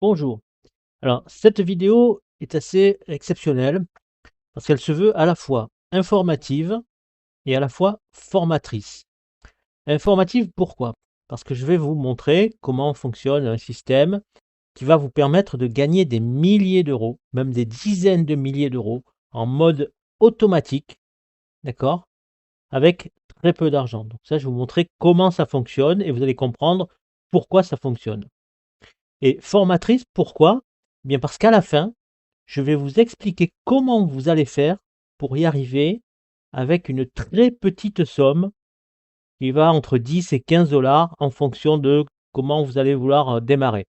Bonjour. Alors, cette vidéo est assez exceptionnelle parce qu'elle se veut à la fois informative et à la fois formatrice. Informative, pourquoi? Parce que je vais vous montrer comment fonctionne un système qui va vous permettre de gagner des milliers d'euros, même des dizaines de milliers d'euros en mode automatique, d'accord? Avec très peu d'argent. Donc ça, je vais vous montrer comment ça fonctionne et vous allez comprendre pourquoi ça fonctionne. Et formatrice, pourquoi? Bien parce qu'à la fin, je vais vous expliquer comment vous allez faire pour y arriver avec une très petite somme qui va entre 10 et 15 dollars en fonction de comment vous allez vouloir démarrer.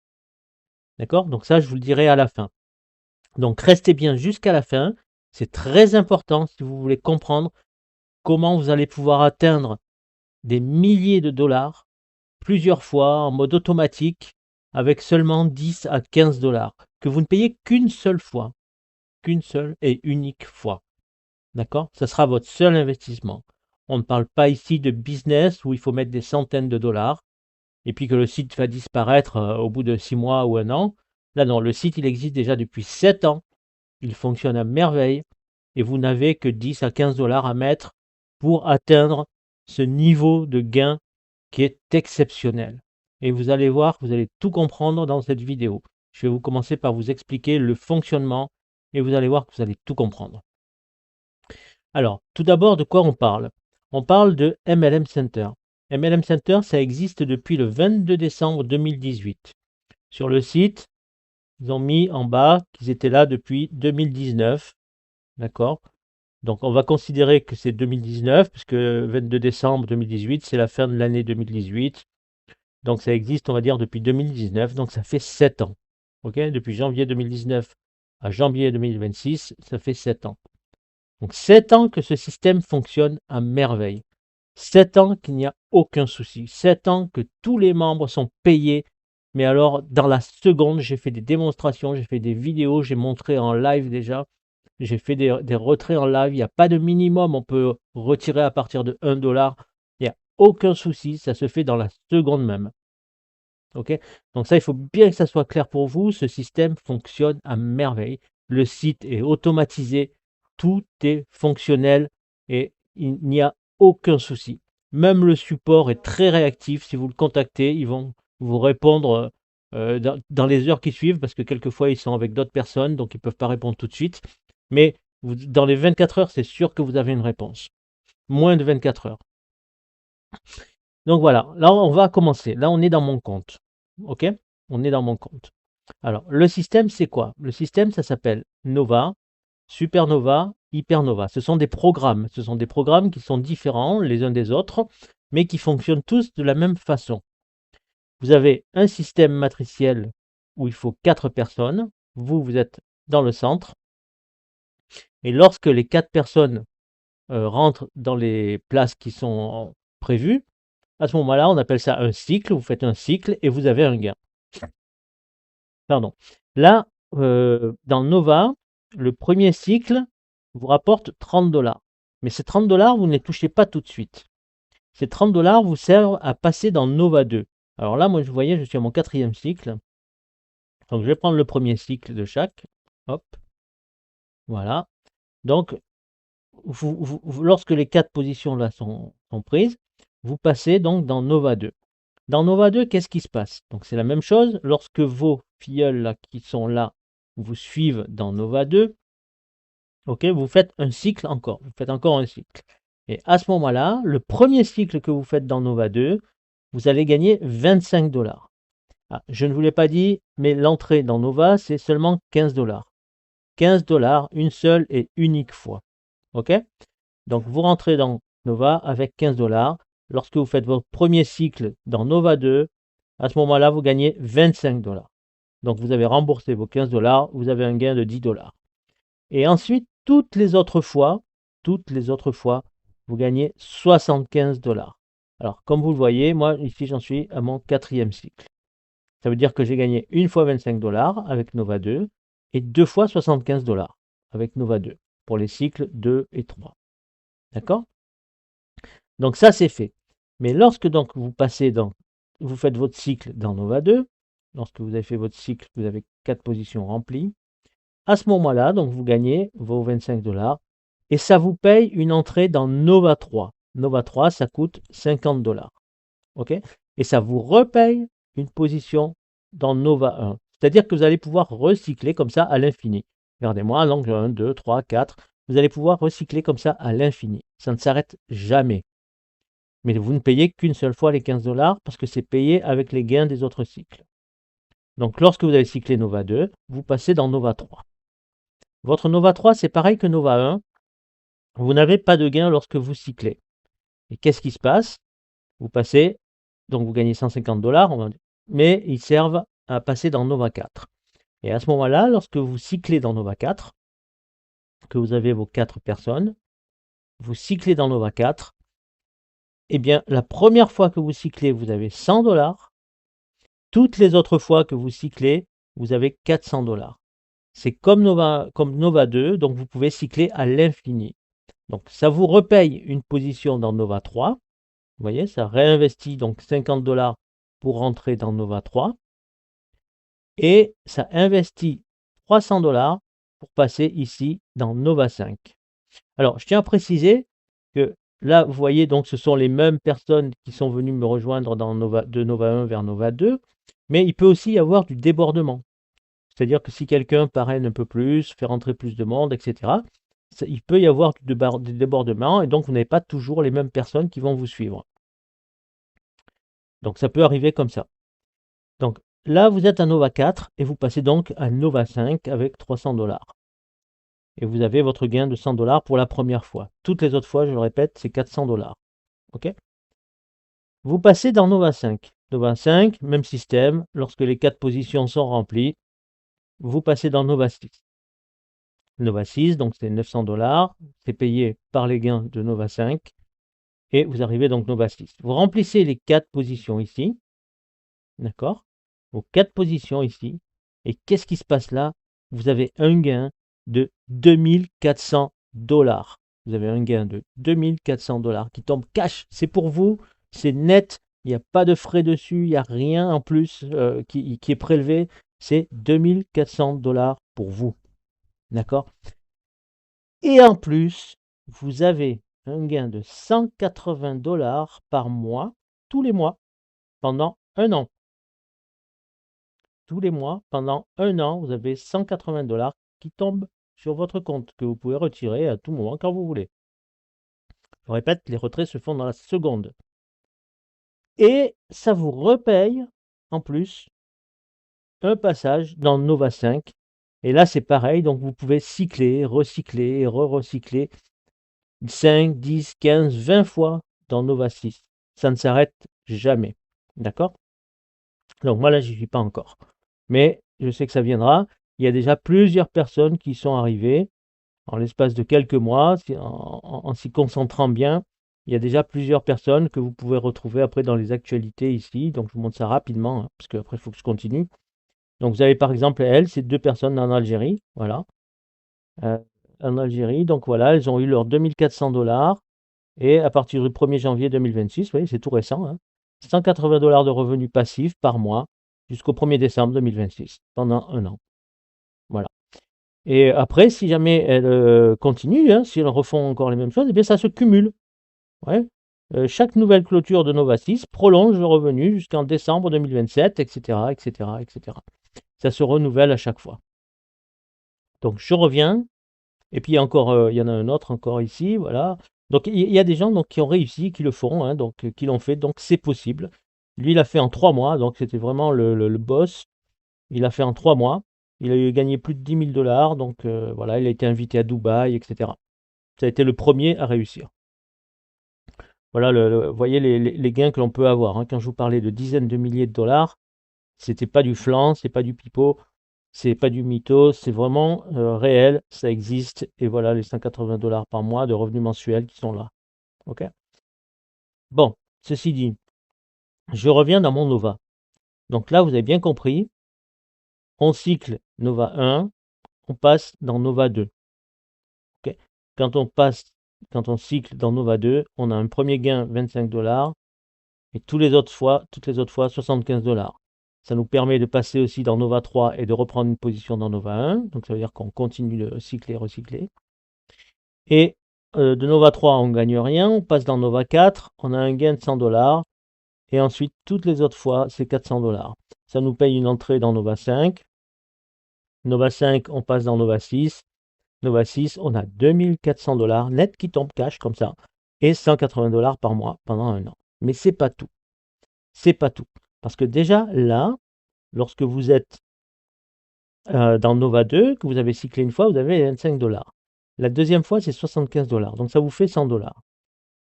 D'accord? Donc ça, je vous le dirai à la fin. Donc restez bien jusqu'à la fin. C'est très important si vous voulez comprendre comment vous allez pouvoir atteindre des milliers de dollars plusieurs fois en mode automatique avec seulement 10 à 15 dollars que vous ne payez qu'une seule et unique fois. D'accord? Ça sera votre seul investissement. On ne parle pas ici de business où il faut mettre des centaines de dollars et puis que le site va disparaître au bout de 6 mois ou un an. Là, non, le site, il existe déjà depuis 7 ans. Il fonctionne à merveille et vous n'avez que 10 à 15 dollars à mettre pour atteindre ce niveau de gain qui est exceptionnel. Et vous allez voir, vous allez tout comprendre dans cette vidéo. Je vais vous commencer par vous expliquer le fonctionnement et vous allez voir que vous allez tout comprendre. Alors, tout d'abord, de quoi on parle? On parle de MLM Center. MLM Center, ça existe depuis le 22 décembre 2018. Sur le site, ils ont mis en bas qu'ils étaient là depuis 2019. D'accord? Donc, on va considérer que c'est 2019, puisque 22 décembre 2018, c'est la fin de l'année 2018. Donc, ça existe, on va dire, depuis 2019. Donc, ça fait 7 ans. OK? Depuis janvier 2019 à janvier 2026, ça fait 7 ans. Donc 7 ans que ce système fonctionne à merveille. 7 ans qu'il n'y a aucun souci. 7 ans que tous les membres sont payés. Mais alors, dans la seconde, j'ai fait des démonstrations, j'ai fait des vidéos, j'ai montré en live déjà. J'ai fait des retraits en live. Il n'y a pas de minimum. On peut retirer à partir de 1 dollar. Il n'y a aucun souci. Ça se fait dans la seconde même. OK? Donc ça, il faut bien que ça soit clair pour vous. Ce système fonctionne à merveille. Le site est automatisé. Tout est fonctionnel et il n'y a aucun souci. Même le support est très réactif. Si vous le contactez, ils vont vous répondre dans les heures qui suivent parce que quelquefois, ils sont avec d'autres personnes, donc ils ne peuvent pas répondre tout de suite. Mais dans les 24 heures, c'est sûr que vous avez une réponse. Moins de 24 heures. Donc voilà, là, on va commencer. Là, on est dans mon compte. OK? On est dans mon compte. Alors, le système, c'est quoi? Le système, ça s'appelle Nova, Supernova, Hypernova. Ce sont des programmes. Ce sont des programmes qui sont différents les uns des autres, mais qui fonctionnent tous de la même façon. Vous avez un système matriciel où il faut 4 personnes. Vous, vous êtes dans le centre. Et lorsque les 4 personnes rentrent dans les places qui sont prévues, à ce moment-là, on appelle ça un cycle. Vous faites un cycle et vous avez un gain. Pardon. Là, dans Nova, le premier cycle vous rapporte 30 dollars. Mais ces 30 dollars, vous ne les touchez pas tout de suite. Ces 30 dollars vous servent à passer dans Nova 2. Alors là, moi, vous voyez, je suis à mon 4e cycle. Donc, je vais prendre le premier cycle de chaque. Hop, voilà. Donc, lorsque les 4 positions là sont prises, vous passez donc dans Nova 2. Dans Nova 2, qu'est-ce qui se passe? Donc c'est la même chose. Lorsque vos filleuls là, qui sont là vous suivent dans Nova 2, ok, vous faites un cycle encore. Vous faites encore un cycle. Et à ce moment-là, le premier cycle que vous faites dans Nova 2, vous allez gagner 25 dollars. Ah, je ne vous l'ai pas dit, mais l'entrée dans Nova, c'est seulement 15 dollars. 15 dollars, une seule et unique fois. Ok? Donc vous rentrez dans Nova avec 15 dollars. Lorsque vous faites votre premier cycle dans Nova 2, à ce moment-là, vous gagnez 25 dollars. Donc vous avez remboursé vos 15 dollars, vous avez un gain de 10 dollars. Et ensuite, toutes les autres fois, vous gagnez 75 dollars. Alors, comme vous le voyez, moi, ici, j'en suis à mon 4e cycle. Ça veut dire que j'ai gagné une fois 25 dollars avec Nova 2 et deux fois 75 dollars avec Nova 2 pour les cycles 2 et 3. D'accord? Donc ça, c'est fait. Mais lorsque donc vous faites votre cycle dans Nova 2, lorsque vous avez fait votre cycle, vous avez 4 positions remplies. À ce moment-là, donc vous gagnez vos 25 $ et ça vous paye une entrée dans Nova 3. Nova 3, ça coûte 50 $. OK? Et ça vous repaye une position dans Nova 1. C'est-à-dire que vous allez pouvoir recycler comme ça à l'infini. Regardez-moi, l'angle 1, 2, 3, 4. Vous allez pouvoir recycler comme ça à l'infini. Ça ne s'arrête jamais. Mais vous ne payez qu'une seule fois les 15 $ parce que c'est payé avec les gains des autres cycles. Donc lorsque vous avez cyclé Nova 2, vous passez dans Nova 3. Votre Nova 3, c'est pareil que Nova 1. Vous n'avez pas de gain lorsque vous cyclez. Et qu'est-ce qui se passe? Vous passez, donc vous gagnez 150 $, mais ils servent à passer dans Nova 4. Et à ce moment-là, lorsque vous cyclez dans Nova 4, que vous avez vos 4 personnes, vous cyclez dans Nova 4, eh bien, la première fois que vous cyclez, vous avez 100 $. Toutes les autres fois que vous cyclez, vous avez 400 $. C'est comme Nova 2, donc vous pouvez cycler à l'infini. Donc ça vous repaye une position dans Nova 3. Vous voyez, ça réinvestit donc 50 $ pour rentrer dans Nova 3. Et ça investit 300 $ pour passer ici dans Nova 5. Alors, je tiens à préciser que là, vous voyez, donc ce sont les mêmes personnes qui sont venues me rejoindre de Nova 1 vers Nova 2, mais il peut aussi y avoir du débordement. C'est-à-dire que si quelqu'un parraine un peu plus, fait rentrer plus de monde, etc., il peut y avoir du débordement et donc vous n'avez pas toujours les mêmes personnes qui vont vous suivre. Donc ça peut arriver comme ça. Donc là, vous êtes à Nova 4 et vous passez donc à Nova 5 avec 300 $. Et vous avez votre gain de 100 $ pour la première fois. Toutes les autres fois, je le répète, c'est 400 $. OK? Vous passez dans Nova 5. Nova 5, même système. Lorsque les 4 positions sont remplies, vous passez dans Nova 6. Nova 6, donc c'est 900 $. C'est payé par les gains de Nova 5. Et vous arrivez donc Nova 6. Vous remplissez les 4 positions ici. D'accord? Vos 4 positions ici. Et qu'est-ce qui se passe là? Vous avez un gain de 2400 $. Vous avez un gain de 2400 $ qui tombe cash. C'est pour vous, c'est net. Il n'y a pas de frais dessus, il n'y a rien en plus qui est prélevé. C'est 2400 $ pour vous. D'accord? Et en plus, vous avez un gain de 180 $ par mois, tous les mois, pendant un an. Tous les mois, pendant un an, vous avez 180 $ qui tombent sur votre compte, que vous pouvez retirer à tout moment quand vous voulez. Je répète, les retraits se font dans la seconde. Et ça vous repaye, en plus, un passage dans Nova 5. Et là, c'est pareil, donc vous pouvez cycler, recycler, re-recycler 5, 10, 15, 20 fois dans Nova 6. Ça ne s'arrête jamais. D'accord? Donc moi, là, j'y suis pas encore. Mais je sais que ça viendra. Il y a déjà plusieurs personnes qui sont arrivées en l'espace de quelques mois, en s'y concentrant bien. Il y a déjà plusieurs personnes que vous pouvez retrouver après dans les actualités ici. Donc je vous montre ça rapidement, hein, parce qu'après il faut que je continue. Donc vous avez par exemple elle, c'est 2 personnes en Algérie. Voilà. En Algérie, donc voilà, elles ont eu leurs 2400 $. Et à partir du 1er janvier 2026, vous voyez, c'est tout récent, hein, 180 $ de revenus passifs par mois jusqu'au 1er décembre 2026, pendant un an. Voilà. Et après, si jamais elles continuent, hein, si elles refont encore les mêmes choses, eh bien ça se cumule. Ouais. Chaque nouvelle clôture de Nova 6 prolonge le revenu jusqu'en décembre 2027, etc., etc., etc. Ça se renouvelle à chaque fois. Donc je reviens, et puis encore, il y en a un autre encore ici, voilà. Donc il y a des gens donc, qui ont réussi, qui le font, hein, donc qui l'ont fait, donc c'est possible. Lui, il a fait en 3 mois, donc c'était vraiment le boss. Il a fait en 3 mois. Il a gagné plus de 10 000 $, donc voilà, il a été invité à Dubaï, etc. Ça a été le premier à réussir. Voilà, vous voyez les gains que l'on peut avoir, hein. Quand je vous parlais de dizaines de milliers de dollars, c'était pas du flan, c'est pas du pipeau, c'est pas du mytho, c'est vraiment réel, ça existe. Et voilà les 180 $ par mois de revenus mensuels qui sont là. Ok? Bon, ceci dit, je reviens dans mon Nova. Donc là, vous avez bien compris, on cycle Nova 1, on passe dans Nova 2. Ok? Quand on cycle dans Nova 2, on a un premier gain 25 $, et toutes les autres fois 75 $. Ça nous permet de passer aussi dans Nova 3 et de reprendre une position dans Nova 1. Donc ça veut dire qu'on continue de cycler, recycler. Et de Nova 3, on ne gagne rien. On passe dans Nova 4. On a un gain de 100 $. Et ensuite, toutes les autres fois, c'est 400 $. Ça nous paye une entrée dans Nova 5. Nova 5, on passe dans Nova 6. Nova 6, on a 2400 $ net qui tombent cash comme ça. Et 180 $ par mois pendant un an. Mais c'est pas tout. C'est pas tout. Parce que déjà, là, lorsque vous êtes dans Nova 2, que vous avez cyclé une fois, vous avez 25 $. La deuxième fois, c'est 75 $. Donc ça vous fait 100 $.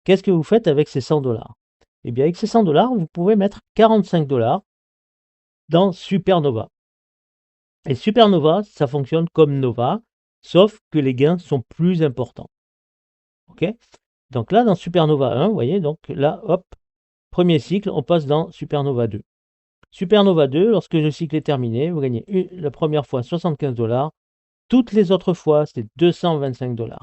Qu'est-ce que vous faites avec ces 100 $? Eh bien, avec ces 100 $, vous pouvez mettre 45 $ dans Supernova. Et Supernova, ça fonctionne comme Nova, sauf que les gains sont plus importants. Ok? Donc là, dans Supernova 1, vous voyez, donc là, hop, premier cycle, on passe dans Supernova 2. Supernova 2, lorsque le cycle est terminé, vous gagnez la première fois 75 $. Toutes les autres fois, c'est 225 $.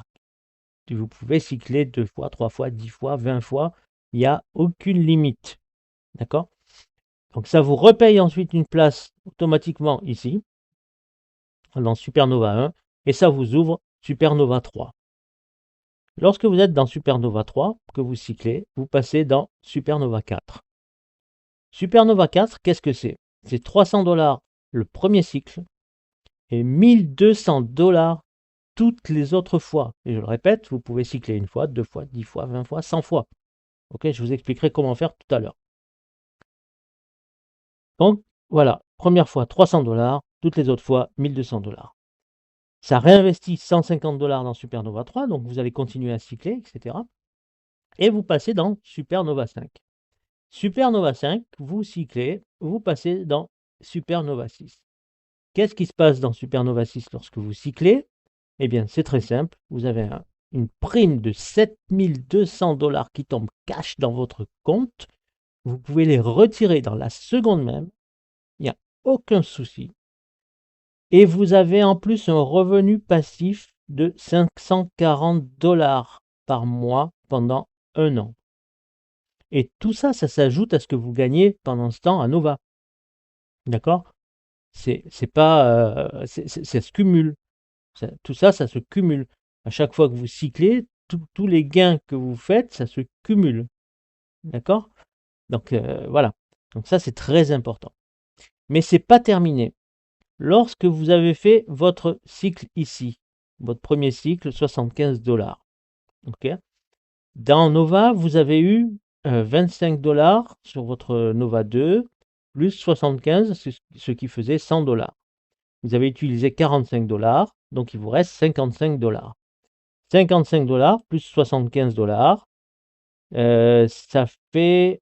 Vous pouvez cycler 2 fois, 3 fois, 10 fois, 20 fois. Il n'y a aucune limite. D'accord? Donc ça vous repaye ensuite une place automatiquement ici, dans Supernova 1, et ça vous ouvre Supernova 3. Lorsque vous êtes dans Supernova 3, que vous cyclez, vous passez dans Supernova 4. Supernova 4, qu'est-ce que c'est? C'est 300 $ le premier cycle et 1200 $ toutes les autres fois. Et je le répète, vous pouvez cycler une fois, 2 fois, 10 fois, 20 fois, 100 fois. Ok, je vous expliquerai comment faire tout à l'heure. Donc, voilà, première fois 300 $, toutes les autres fois 1200 $. Ça réinvestit 150 $ dans Supernova 3, donc vous allez continuer à cycler, etc. Et vous passez dans Supernova 5. Supernova 5, vous cyclez, vous passez dans Supernova 6. Qu'est-ce qui se passe dans Supernova 6 lorsque vous cyclez? Eh bien, c'est très simple. Vous avez une prime de 7200 $ qui tombe cash dans votre compte. Vous pouvez les retirer dans la seconde même. Il n'y a aucun souci. Et vous avez en plus un revenu passif de 540 $ par mois pendant un an. Et tout ça, ça s'ajoute à ce que vous gagnez pendant ce temps à Nova. D'accord? Ça se cumule. Tout ça, ça se cumule. À chaque fois que vous cyclez, tous les gains que vous faites, ça se cumule. D'accord? Donc voilà. Donc ça, c'est très important. Mais c'est pas terminé. Lorsque vous avez fait votre cycle ici, votre premier cycle, 75 $. Ok? Dans Nova, vous avez eu 25 $ sur votre Nova 2, plus 75, ce qui faisait 100 $. Vous avez utilisé 45 $, donc il vous reste 55 $. 55 $ plus 75 $, ça fait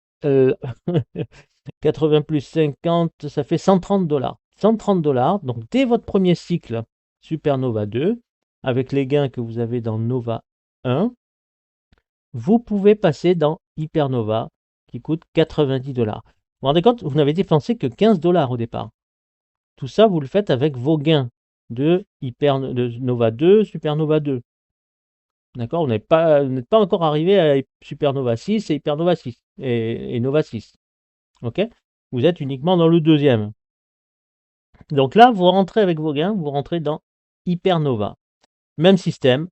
80 plus 50, ça fait 130 $. 130 $, donc dès votre premier cycle Supernova 2, avec les gains que vous avez dans Nova 1, vous pouvez passer dans Hypernova qui coûte 90 $. Vous vous rendez compte, vous n'avez dépensé que 15 $ au départ. Tout ça, vous le faites avec vos gains de Nova 2, Supernova 2. D'accord? Vous n'êtes pas encore arrivé à Supernova 6 et Hypernova 6 et Nova 6. Ok? Vous êtes uniquement dans le deuxième. Donc là, vous rentrez avec vos gains, vous rentrez dans Hypernova. Même système.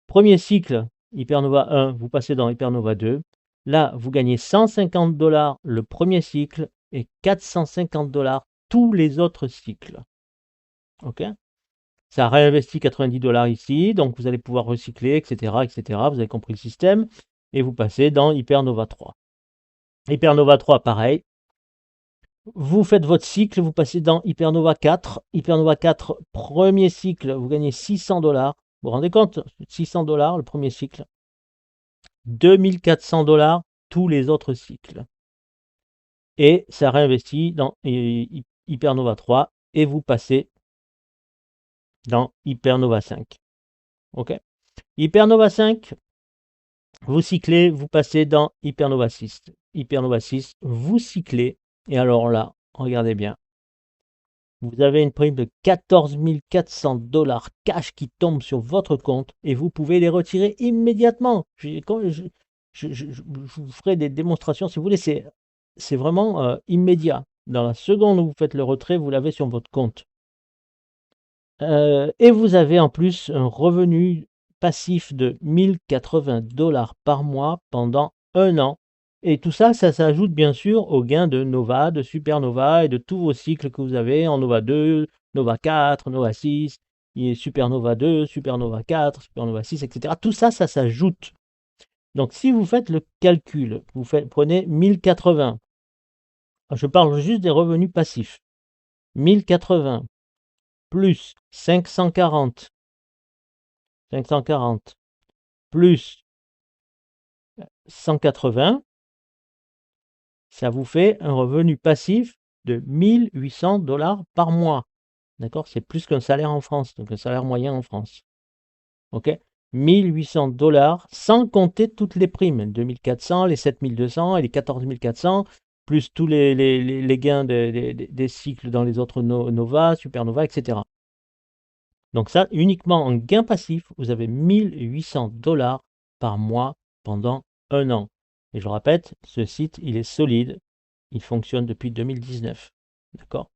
Premier cycle, Hypernova 1, vous passez dans Hypernova 2. Là, vous gagnez 150 $ le premier cycle et 450 $ tous les autres cycles. Ok? Ça réinvestit 90 $ ici, donc vous allez pouvoir recycler, etc., etc. Vous avez compris le système. Et vous passez dans Hypernova 3. Hypernova 3, pareil. Vous faites votre cycle, vous passez dans Hypernova 4. Hypernova 4, premier cycle, vous gagnez 600 $. Vous vous rendez compte? 600 $ le premier cycle. 2400 $ tous les autres cycles. Et ça réinvestit dans Hypernova 3 et vous passez dans Hypernova 5. Ok? Hypernova 5, vous cyclez, vous passez dans Hypernova 6. Hypernova 6, vous cyclez. Et alors là, regardez bien. Vous avez une prime de 14 400 $ cash qui tombe sur votre compte et vous pouvez les retirer immédiatement. Je vous ferai des démonstrations si vous voulez. C'est vraiment immédiat. Dans la seconde où vous faites le retrait, vous l'avez sur votre compte. Et vous avez en plus un revenu passif de 1080 $ par mois pendant 1 an. Et tout ça, ça s'ajoute bien sûr aux gains de Nova, de Supernova et de tous vos cycles que vous avez en Nova 2, Nova 4, Nova 6, et Supernova 2, Supernova 4, Supernova 6, etc. Tout ça, ça s'ajoute. Donc si vous faites le calcul, prenez 1080. Je parle juste des revenus passifs. 1080 plus 540 plus 180, ça vous fait un revenu passif de 1800 $ par mois. D'accord? C'est plus qu'un salaire en France, donc un salaire moyen en France. OK? 1800 $ sans compter toutes les primes, 2400, les 7200 et les 14400, plus tous les gains des cycles dans les autres Nova, Supernova, etc. Donc ça, uniquement en gain passif, vous avez 1800 $ par mois pendant 1 an. Et je répète, ce site, il est solide. Il fonctionne depuis 2019. D'accord?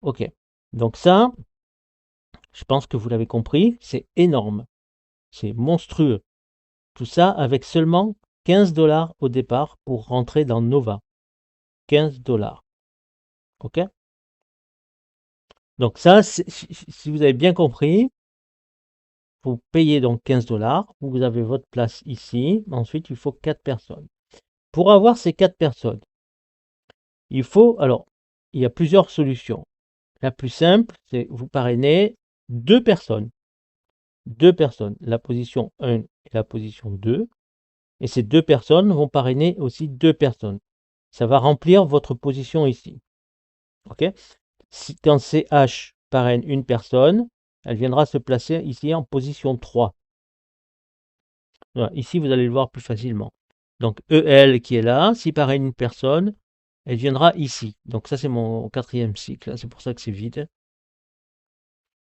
Ok. Donc ça, je pense que vous l'avez compris, c'est énorme. C'est monstrueux. Tout ça avec seulement 15 $ au départ pour rentrer dans Nova. 15 $. Ok? Donc ça, si vous avez bien compris, vous payez donc 15 $, vous avez votre place ici, ensuite il faut 4 personnes. Pour avoir ces 4 personnes, il y a plusieurs solutions. La plus simple, c'est vous parrainez 2 personnes. 2 personnes, la position 1 et la position 2. Et ces 2 personnes vont parrainer aussi 2 personnes. Ça va remplir votre position ici. Ok? Quand CH parraine une personne, elle viendra se placer ici en position 3. Voilà, ici, vous allez le voir plus facilement. Donc EL qui est là, s'il parraine une personne, elle viendra ici. Donc ça, c'est mon 4e cycle. C'est pour ça que c'est vide.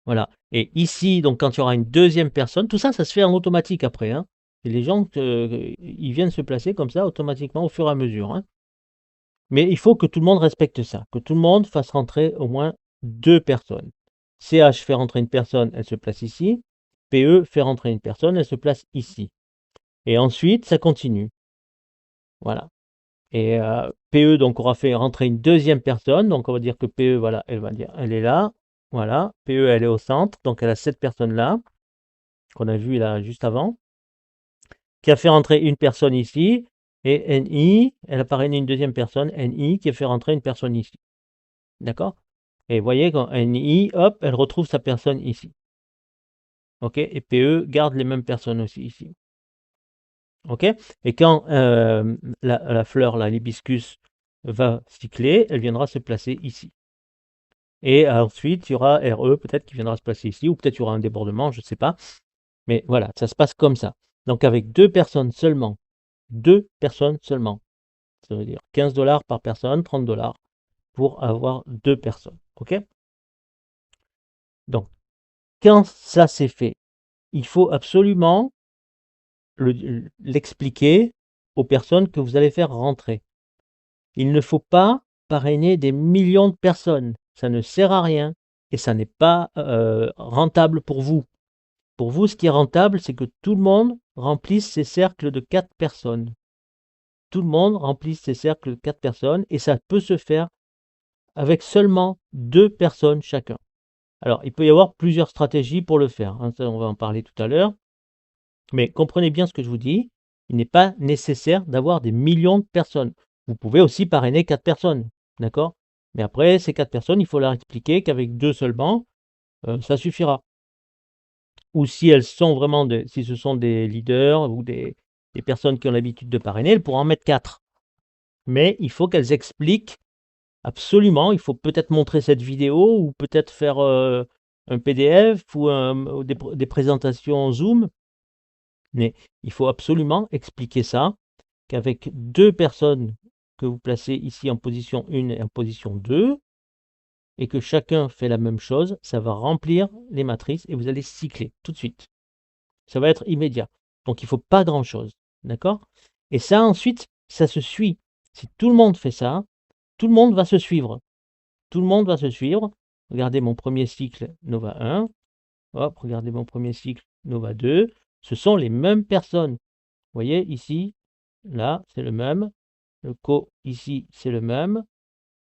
Voilà. Et ici, donc quand il y aura une 2e personne, tout ça, ça se fait en automatique après. Hein. Et les gens, ils viennent se placer comme ça automatiquement au fur et à mesure. Hein. Mais il faut que tout le monde respecte ça, que tout le monde fasse rentrer au moins 2 personnes. CH fait rentrer une personne, elle se place ici. PE fait rentrer une personne, elle se place ici. Et ensuite, ça continue. Voilà. Et PE, donc, aura fait rentrer une 2e personne. Donc, on va dire que PE, voilà, elle va dire, elle est là. Voilà. PE, elle est au centre. Donc, elle a cette personne-là, qu'on a vu là juste avant, qui a fait rentrer une personne ici. Et NI, elle a parrainé une 2e personne, NI, qui a fait rentrer une personne ici. D'accord? Et vous voyez, quand NI, hop, elle retrouve sa personne ici. OK? Et PE garde les mêmes personnes aussi ici. OK? Et quand la fleur, l'hibiscus, va cycler, elle viendra se placer ici. Et ensuite, il y aura RE peut-être qui viendra se placer ici, ou peut-être il y aura un débordement, je ne sais pas. Mais voilà, ça se passe comme ça. Donc avec 2 personnes seulement, 2 personnes seulement, ça veut dire 15 $ par personne, 30 $ pour avoir 2 personnes. OK? Donc, quand ça c'est fait, il faut absolument l'expliquer aux personnes que vous allez faire rentrer. Il ne faut pas parrainer des millions de personnes. Ça ne sert à rien et ça n'est pas rentable pour vous. Pour vous, ce qui est rentable, c'est que tout le monde remplisse ses cercles de 4 personnes. Tout le monde remplisse ses cercles de 4 personnes et ça peut se faire avec seulement 2 personnes chacun. Alors, il peut y avoir plusieurs stratégies pour le faire. Hein, ça, on va en parler tout à l'heure. Mais comprenez bien ce que je vous dis. Il n'est pas nécessaire d'avoir des millions de personnes. Vous pouvez aussi parrainer 4 personnes. D'accord? Mais après, ces 4 personnes, il faut leur expliquer qu'avec 2 seulement, ça suffira. Ou si elles sont vraiment si ce sont des leaders ou des personnes qui ont l'habitude de parrainer, elles pourront en mettre 4. Mais il faut qu'elles expliquent absolument. Il faut peut-être montrer cette vidéo ou peut-être faire un PDF ou des présentations Zoom. Mais il faut absolument expliquer ça, qu'avec 2 personnes que vous placez ici en position 1 et en position 2, et que chacun fait la même chose, ça va remplir les matrices et vous allez cycler tout de suite. Ça va être immédiat. Donc il ne faut pas grand-chose. D'accord? Et ça ensuite, ça se suit. Si tout le monde fait ça, tout le monde va se suivre. Tout le monde va se suivre. Regardez mon premier cycle Nova 1. Hop, regardez mon premier cycle Nova 2. Ce sont les mêmes personnes. Vous voyez, ici, là, c'est le même. Le Co, ici, c'est le même.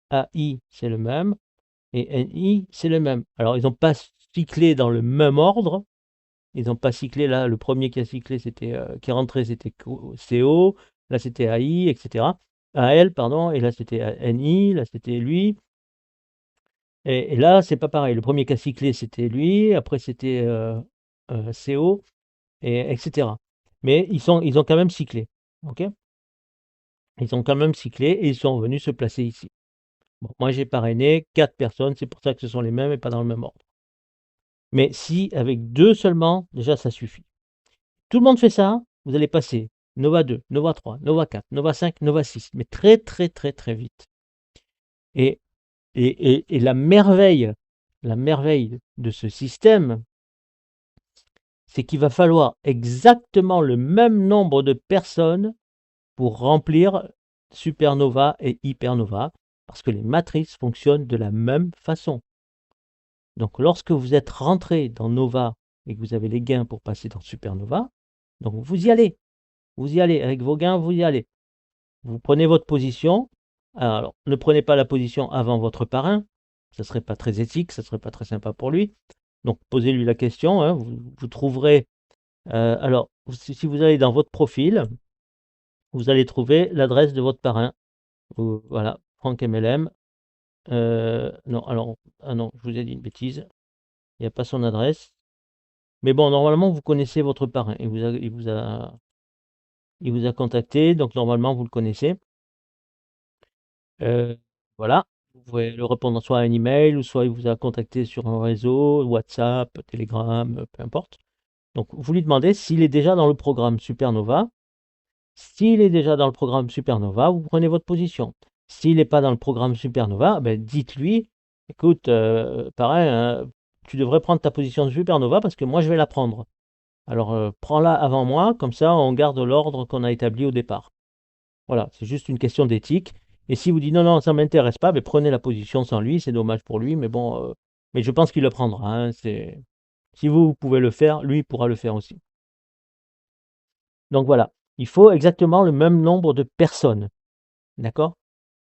AI, c'est le même. Et NI, c'est le même. Alors, ils n'ont pas cyclé dans le même ordre. Ils n'ont pas cyclé, là, le premier qui a cyclé, c'était, qui est rentré, c'était CO. Là, c'était AI, etc. AL, pardon. Et là, c'était NI. Là, c'était lui. Et là, c'est pas pareil. Le premier qui a cyclé, c'était lui. Après, c'était CO, et etc. Mais ils ont quand même cyclé. OK? Ils ont quand même cyclé et ils sont venus se placer ici. Bon, moi, j'ai parrainé 4 personnes. C'est pour ça que ce sont les mêmes et pas dans le même ordre. Mais si avec 2 seulement, déjà, ça suffit. Tout le monde fait ça, vous allez passer Nova 2, Nova 3, Nova 4, Nova 5, Nova 6. Mais très, très, très, très vite. Et la merveille de ce système, c'est qu'il va falloir exactement le même nombre de personnes pour remplir supernova et hypernova, parce que les matrices fonctionnent de la même façon. Donc lorsque vous êtes rentré dans Nova et que vous avez les gains pour passer dans supernova, donc vous y allez. Vous y allez. Avec vos gains, vous y allez. Vous prenez votre position. Alors, ne prenez pas la position avant votre parrain. Ça ne serait pas très éthique, ça ne serait pas très sympa pour lui. Donc, posez-lui la question. Hein. Vous trouverez... alors, si vous allez dans votre profil, vous allez trouver l'adresse de votre parrain. Voilà, Franck MLM. Non, alors, ah non, je vous ai dit une bêtise. Il n'y a pas son adresse. Mais bon, normalement, vous connaissez votre parrain. Il vous a contacté, donc normalement, vous le connaissez. Voilà, vous pouvez le répondre soit à un email, ou soit il vous a contacté sur un réseau, WhatsApp, Telegram, peu importe. Donc, vous lui demandez s'il est déjà dans le programme Supernova. S'il est déjà dans le programme Supernova, vous prenez votre position. S'il n'est pas dans le programme Supernova, ben dites-lui, écoute, pareil, hein, tu devrais prendre ta position de Supernova parce que moi, je vais la prendre. Alors, prends-la avant moi, comme ça, on garde l'ordre qu'on a établi au départ. Voilà, c'est juste une question d'éthique. Et si vous dites non, non, ça ne m'intéresse pas, ben prenez la position sans lui, c'est dommage pour lui, mais bon, mais je pense qu'il le prendra. Hein, si vous pouvez le faire, lui pourra le faire aussi. Donc voilà, il faut exactement le même nombre de personnes. D'accord?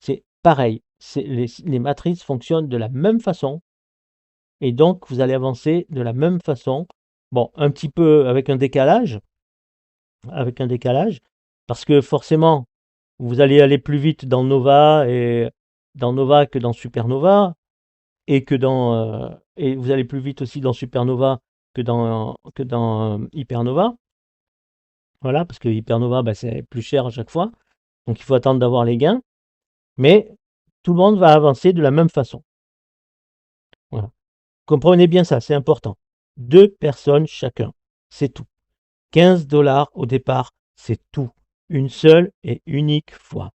C'est pareil. Les matrices fonctionnent de la même façon. Et donc, vous allez avancer de la même façon. Bon, un petit peu avec un décalage. Avec un décalage. Parce que forcément, vous allez aller plus vite dans Nova que dans Supernova. Et vous allez plus vite aussi dans Supernova que dans Hypernova. Voilà, parce que Hypernova, bah, c'est plus cher à chaque fois. Donc il faut attendre d'avoir les gains. Mais tout le monde va avancer de la même façon. Voilà. Comprenez bien ça, c'est important. 2 personnes chacun, c'est tout. 15 $ au départ, c'est tout. Une seule et unique fois.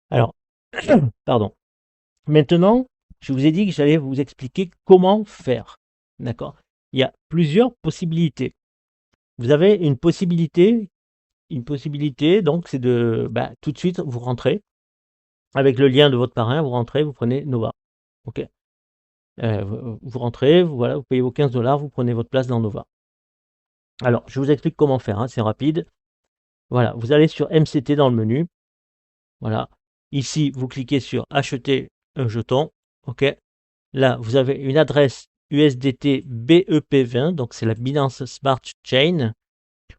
Alors, pardon. Maintenant, je vous ai dit que j'allais vous expliquer comment faire. D'accord? Il y a plusieurs possibilités. Vous avez une possibilité, donc c'est de tout de suite vous rentrez avec le lien de votre parrain, vous rentrez, vous prenez Nova. OK? Vous rentrez, voilà, vous payez vos 15 $, vous prenez votre place dans Nova. Alors, je vous explique comment faire, hein, c'est rapide. Voilà, vous allez sur MCT dans le menu. Voilà. Ici, vous cliquez sur acheter un jeton. OK? Là, vous avez une adresse USDT BEP20, donc c'est la Binance Smart Chain.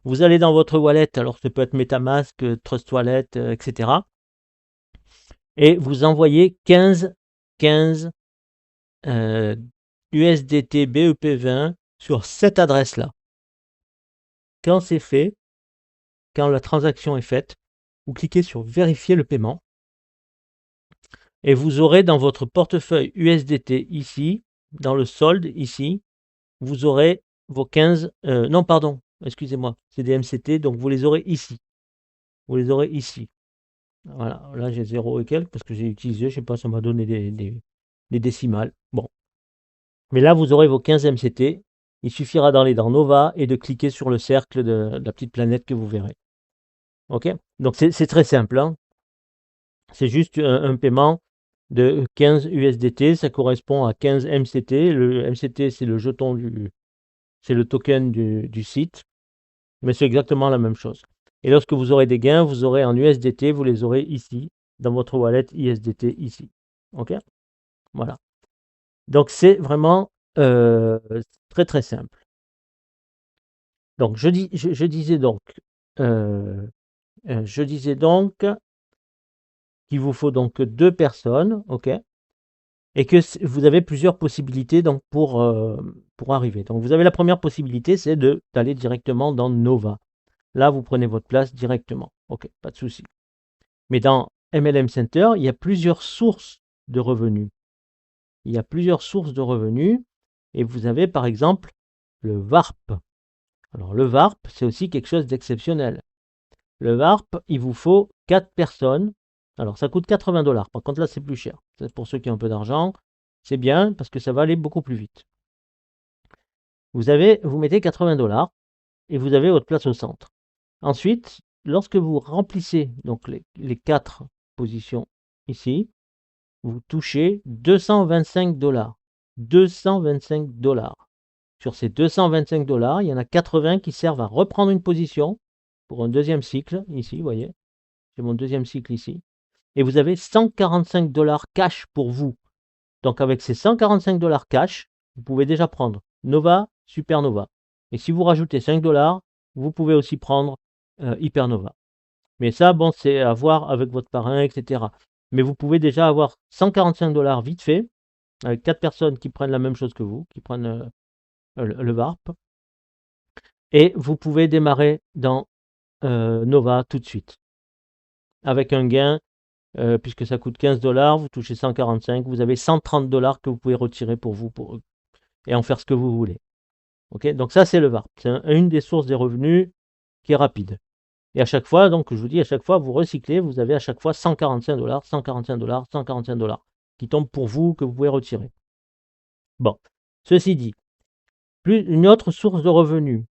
Vous allez dans votre wallet, alors ça peut être MetaMask, Trust Wallet, etc. Et vous envoyez 15 USDT BEP20 sur cette adresse-là. Quand c'est fait, quand la transaction est faite, vous cliquez sur vérifier le paiement et vous aurez dans votre portefeuille USDT ici, dans le solde ici, vous aurez vos 15, non pardon, excusez-moi, c'est des MCT, donc vous les aurez ici. Vous les aurez ici. Voilà, là j'ai 0 et quelques parce que j'ai utilisé, je sais pas, ça m'a donné des décimales. Bon. Mais là, vous aurez vos 15 MCT. Il suffira d'aller dans Nova et de cliquer sur le cercle de la petite planète que vous verrez. OK? Donc c'est très simple. Hein. C'est juste un paiement de 15 USDT, ça correspond à 15 MCT. Le MCT, c'est le jeton c'est le token du site, mais c'est exactement la même chose. Et lorsque vous aurez des gains, vous aurez en USDT, vous les aurez ici, dans votre wallet USDT ici. OK? Voilà. Donc c'est vraiment très très simple. Donc je disais donc qu'il vous faut donc 2 personnes, OK? Et que vous avez plusieurs possibilités donc pour arriver. Donc vous avez la première possibilité, c'est d'aller directement dans Nova. Là, vous prenez votre place directement. OK, pas de souci. Mais dans MLM Center, il y a plusieurs sources de revenus. Il y a plusieurs sources de revenus et vous avez par exemple le VARP. Alors le VARP, c'est aussi quelque chose d'exceptionnel. Le VARP, il vous faut 4 personnes. Alors ça coûte 80 $. Par contre là, c'est plus cher. C'est pour ceux qui ont un peu d'argent. C'est bien parce que ça va aller beaucoup plus vite. Vous mettez 80 $ et vous avez votre place au centre. Ensuite, lorsque vous remplissez donc les 4 positions ici, vous touchez 225 $. 225 $. Sur ces 225 $, il y en a 80 qui servent à reprendre une position pour un deuxième cycle, ici, vous voyez, j'ai mon deuxième cycle ici. Et vous avez 145 $ cash pour vous. Donc avec ces 145 $ cash, vous pouvez déjà prendre Nova, Supernova. Et si vous rajoutez 5 $, vous pouvez aussi prendre Hypernova. Mais ça, bon, c'est à voir avec votre parrain, etc. Mais vous pouvez déjà avoir 145 $ vite fait, avec 4 personnes qui prennent la même chose que vous, qui prennent le VARP. Et vous pouvez démarrer dans Nova tout de suite. Avec un gain, puisque ça coûte 15 $, vous touchez 145, vous avez 130 $ que vous pouvez retirer pour vous et en faire ce que vous voulez. Ok, donc ça c'est le VARP. C'est une des sources des revenus qui est rapide. Et à chaque fois, donc je vous dis, à chaque fois vous recyclez, vous avez à chaque fois 145 $, 145 $, 145 $ qui tombent pour vous, que vous pouvez retirer. Bon, ceci dit, une autre source de revenus.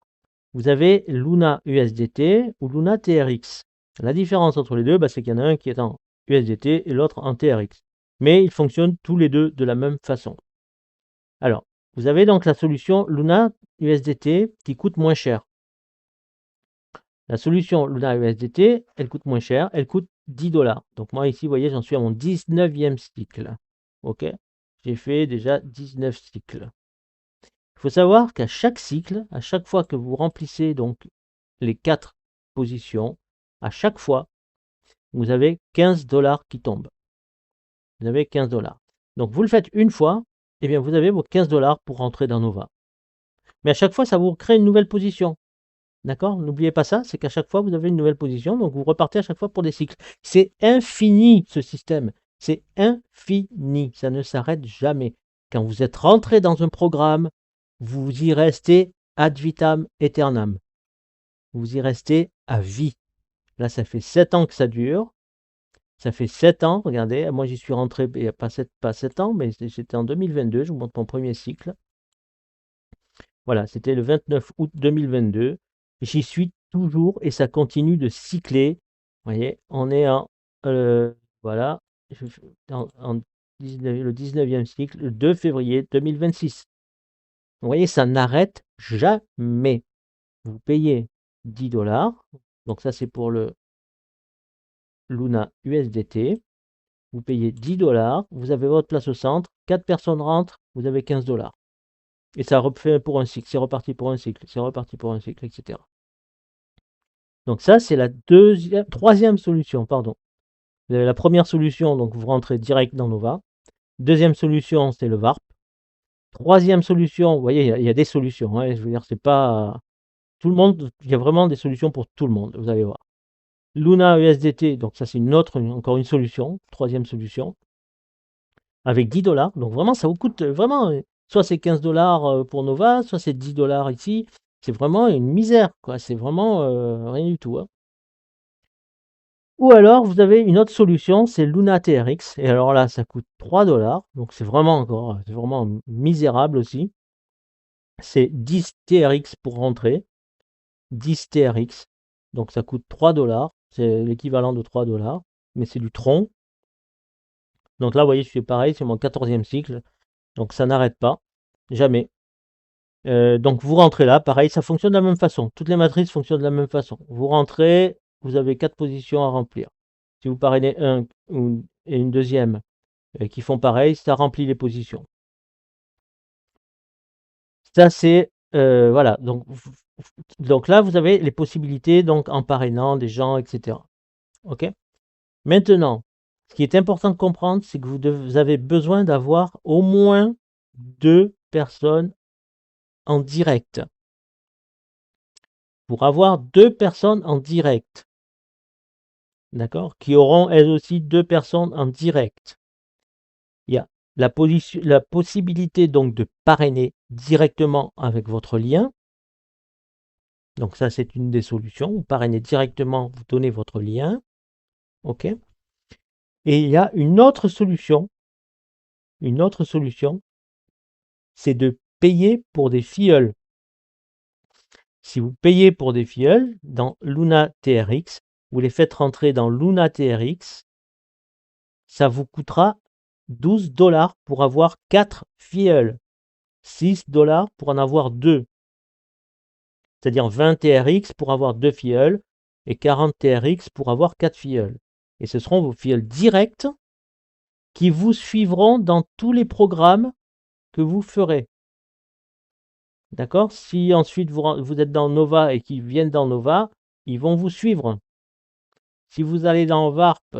Vous avez Luna USDT ou Luna TRX. La différence entre les deux, c'est qu'il y en a un qui est en USDT et l'autre en TRX. Mais ils fonctionnent tous les deux de la même façon. Alors, vous avez donc la solution Luna USDT qui coûte moins cher. La solution Luna USDT, elle coûte moins cher, elle coûte 10 $. Donc moi ici, vous voyez, j'en suis à mon 19e cycle. Ok, j'ai fait déjà 19 cycles. Il faut savoir qu'à chaque cycle, à chaque fois que vous remplissez donc les 4 positions, à chaque fois, vous avez 15 $ qui tombent. Vous avez 15 $. Donc vous le faites une fois, et bien vous avez vos 15 $ pour rentrer dans Nova. Mais à chaque fois, ça vous crée une nouvelle position. D'accord? N'oubliez pas ça, c'est qu'à chaque fois, vous avez une nouvelle position, donc vous repartez à chaque fois pour des cycles. C'est infini ce système. C'est infini. Ça ne s'arrête jamais. Quand vous êtes rentré dans un programme, vous y restez ad vitam aeternam. Vous y restez à vie. Là, ça fait 7 ans que ça dure. Ça fait 7 ans, regardez, moi j'y suis rentré, il n'y a pas 7 ans, mais j'étais en 2022, je vous montre mon premier cycle. Voilà, c'était le 29 août 2022. J'y suis toujours et ça continue de cycler. Vous voyez, on est voilà, le 19e cycle, le 2 février 2026. Vous voyez, ça n'arrête jamais. Vous payez 10 $. Donc ça, c'est pour le Luna USDT. Vous payez 10 $. Vous avez votre place au centre. 4 personnes rentrent. Vous avez 15 $. Et ça refait pour un cycle. C'est reparti pour un cycle. C'est reparti pour un cycle, etc. Donc ça, c'est la troisième solution, pardon. Vous avez la première solution, donc vous rentrez direct dans Nova. Deuxième solution, c'est le VARP. Troisième solution, vous voyez, il y a des solutions. Hein, je veux dire, c'est pas tout le monde. Il y a vraiment des solutions pour tout le monde. Vous allez voir. Luna USDT, donc ça c'est encore une solution, troisième solution, avec 10 $. Donc vraiment, ça vous coûte vraiment, soit c'est 15 $ pour Nova, soit c'est 10 $ ici. C'est vraiment une misère, quoi. C'est vraiment rien du tout. Hein. Ou alors, vous avez une autre solution, c'est Luna TRX. Et alors là, ça coûte 3 $. Donc c'est vraiment misérable aussi. C'est 10 TRX pour rentrer. 10 TRX. Donc ça coûte 3 $. C'est l'équivalent de 3 $. Mais c'est du tronc. Donc là, vous voyez, je fais pareil, c'est mon 14e cycle. Donc ça n'arrête pas, jamais. Donc vous rentrez là, pareil, ça fonctionne de la même façon. Toutes les matrices fonctionnent de la même façon. Vous rentrez, vous avez 4 positions à remplir. Si vous parrainez un et une deuxième qui font pareil, ça remplit les positions. Ça c'est voilà. Donc là vous avez les possibilités donc en parrainant des gens, etc. Ok. Maintenant, ce qui est important de comprendre, c'est que vous avez besoin d'avoir au moins 2 personnes en direct. Pour avoir 2 personnes en direct, d'accord, qui auront elles aussi 2 personnes en direct. Il y a la possibilité donc de parrainer directement avec votre lien. Donc ça, c'est une des solutions. Vous parrainez directement, vous donnez votre lien. OK. Et il y a une autre solution. Une autre solution, c'est de payer pour des filleuls. Si vous payez pour des filleuls dans Luna TRX, vous les faites rentrer dans Luna TRX, ça vous coûtera 12 $ pour avoir 4 filleuls, 6 $ pour en avoir 2. C'est-à-dire 20 TRX pour avoir 2 filleuls et 40 TRX pour avoir 4 filleuls. Et ce seront vos filleuls directs qui vous suivront dans tous les programmes que vous ferez. D'accord? Si ensuite vous êtes dans Nova et qu'ils viennent dans Nova, ils vont vous suivre. Si vous allez dans VARP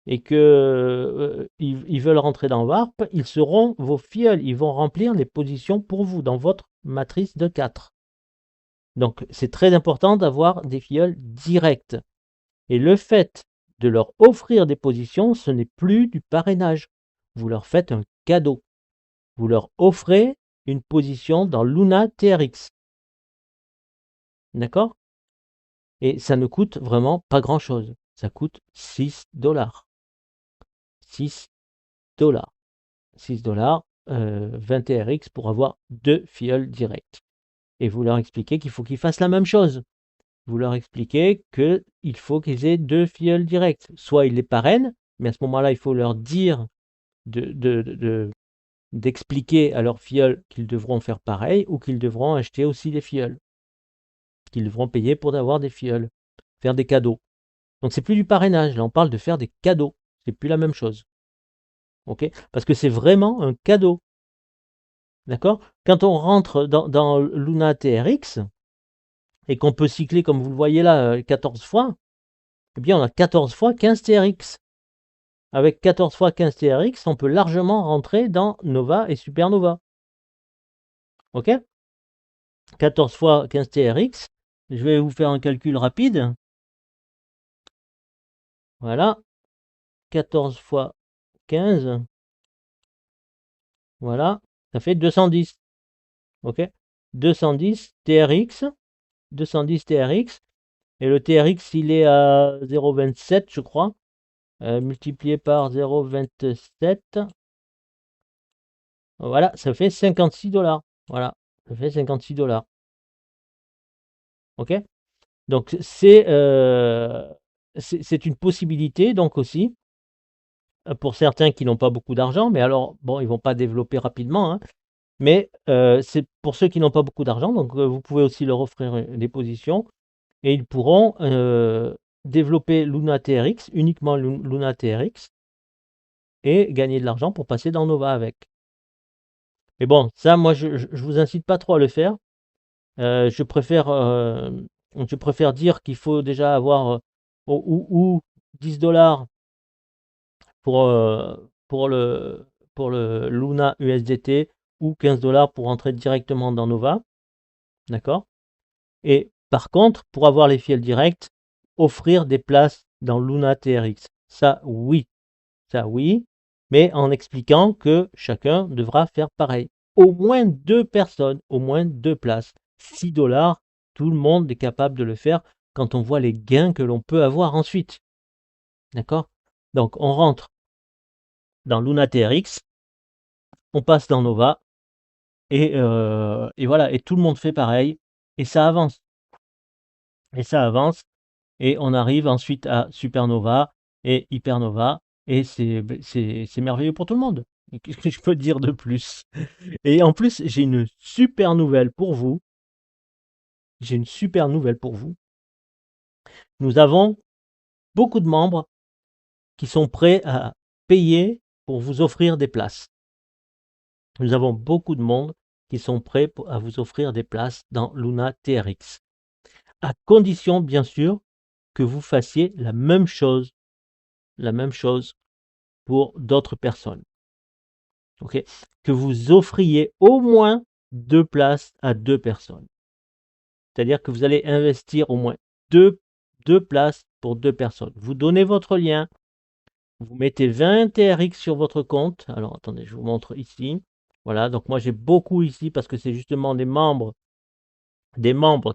et que ils veulent rentrer dans VARP, ils seront vos filleuls. Ils vont remplir les positions pour vous dans votre matrice de 4. Donc c'est très important d'avoir des filleuls directs. Et le fait de leur offrir des positions, ce n'est plus du parrainage. Vous leur faites un cadeau. Vous leur offrez une position dans Luna TRX. D'accord? Et ça ne coûte vraiment pas grand-chose. Ça coûte 6 $. 6 $. 6 $, 20 TRX pour avoir 2 filleuls directs. Et vous leur expliquez qu'il faut qu'ils fassent la même chose. Vous leur expliquez qu'il faut qu'ils aient 2 filleuls directs. Soit ils les parrainent, mais à ce moment-là, il faut leur dire d'expliquer à leurs filleuls qu'ils devront faire pareil ou qu'ils devront acheter aussi des filleuls. Qu'ils devront payer pour avoir des filleuls. Faire des cadeaux. Donc c'est plus du parrainage, là on parle de faire des cadeaux. C'est plus la même chose. Ok? Parce que c'est vraiment un cadeau. D'accord? Quand on rentre dans Luna TRX et qu'on peut cycler, comme vous le voyez là, 14 fois, eh bien on a 14 fois 15 TRX. Avec 14 fois 15 TRX, on peut largement rentrer dans Nova et Supernova. Ok? 14 fois 15 TRX, je vais vous faire un calcul rapide. Voilà. 14 fois 15. Voilà. Ça fait 210. Ok? 210 TRX. 210 TRX. Et le TRX, il est à 0,27, je crois. Multiplié par 0,27. Voilà, ça fait 56 $. Voilà, ça fait 56 $. Ok? Donc c'est une possibilité donc aussi pour certains qui n'ont pas beaucoup d'argent, mais alors bon, ils vont pas développer rapidement, hein, mais c'est pour ceux qui n'ont pas beaucoup d'argent, donc vous pouvez aussi leur offrir des positions et ils pourront développer Luna TRX, uniquement Luna TRX, et gagner de l'argent pour passer dans Nova avec. Mais bon, ça, moi, je vous incite pas trop à le faire. Je préfère dire qu'il faut déjà avoir ou 10 $ pour, pour le Luna USDT ou 15 $ pour entrer directement dans Nova. D'accord? Et par contre, pour avoir les filleuls directs, offrir des places dans Luna TRX. Ça, oui. Ça, oui. Mais en expliquant que chacun devra faire pareil. Au moins 2 personnes, au moins 2 places. 6 $, tout le monde est capable de le faire quand on voit les gains que l'on peut avoir ensuite. D'accord? Donc, on rentre dans Luna TRX, on passe dans Nova, et voilà, et tout le monde fait pareil, et ça avance. Et ça avance, et on arrive ensuite à Supernova et Hypernova, et c'est merveilleux pour tout le monde. Qu'est-ce que je peux dire de plus? Et en plus, j'ai une super nouvelle pour vous. J'ai une super nouvelle pour vous. Nous avons beaucoup de membres qui sont prêts à payer pour vous offrir des places. Nous avons beaucoup de monde qui sont prêts à vous offrir des places dans Luna TRX. À condition, bien sûr, que vous fassiez la même chose pour d'autres personnes. Ok? Que vous offriez au moins 2 places à 2 personnes. C'est-à-dire que vous allez investir au moins 2 places pour 2 personnes. Vous donnez votre lien, vous mettez 20 TRX sur votre compte. Alors attendez, je vous montre ici. Voilà, donc moi j'ai beaucoup ici parce que c'est justement des membres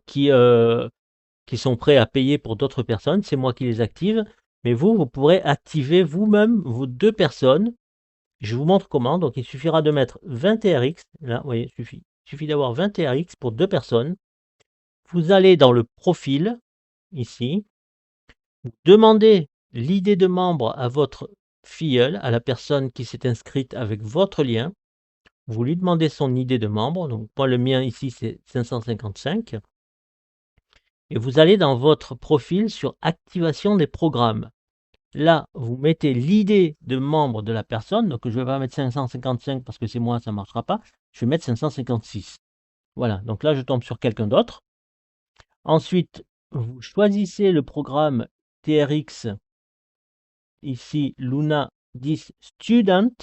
qui sont prêts à payer pour d'autres personnes. C'est moi qui les active. Mais vous pourrez activer vous-même vos 2 personnes. Je vous montre comment. Donc il suffira de mettre 20 TRX. Là, vous voyez, il suffit d'avoir 20 TRX pour 2 personnes. Vous allez dans le profil, ici. Vous demandez l'idée de membre à votre filleule, à la personne qui s'est inscrite avec votre lien. Vous lui demandez son idée de membre. Donc moi, le mien ici, c'est 555. Et vous allez dans votre profil sur activation des programmes. Là, vous mettez l'idée de membre de la personne. Donc, je ne vais pas mettre 555 parce que c'est moi, ça ne marchera pas. Je vais mettre 556. Voilà, donc là, je tombe sur quelqu'un d'autre. Ensuite, vous choisissez le programme TRX, ici, Luna 10 Student.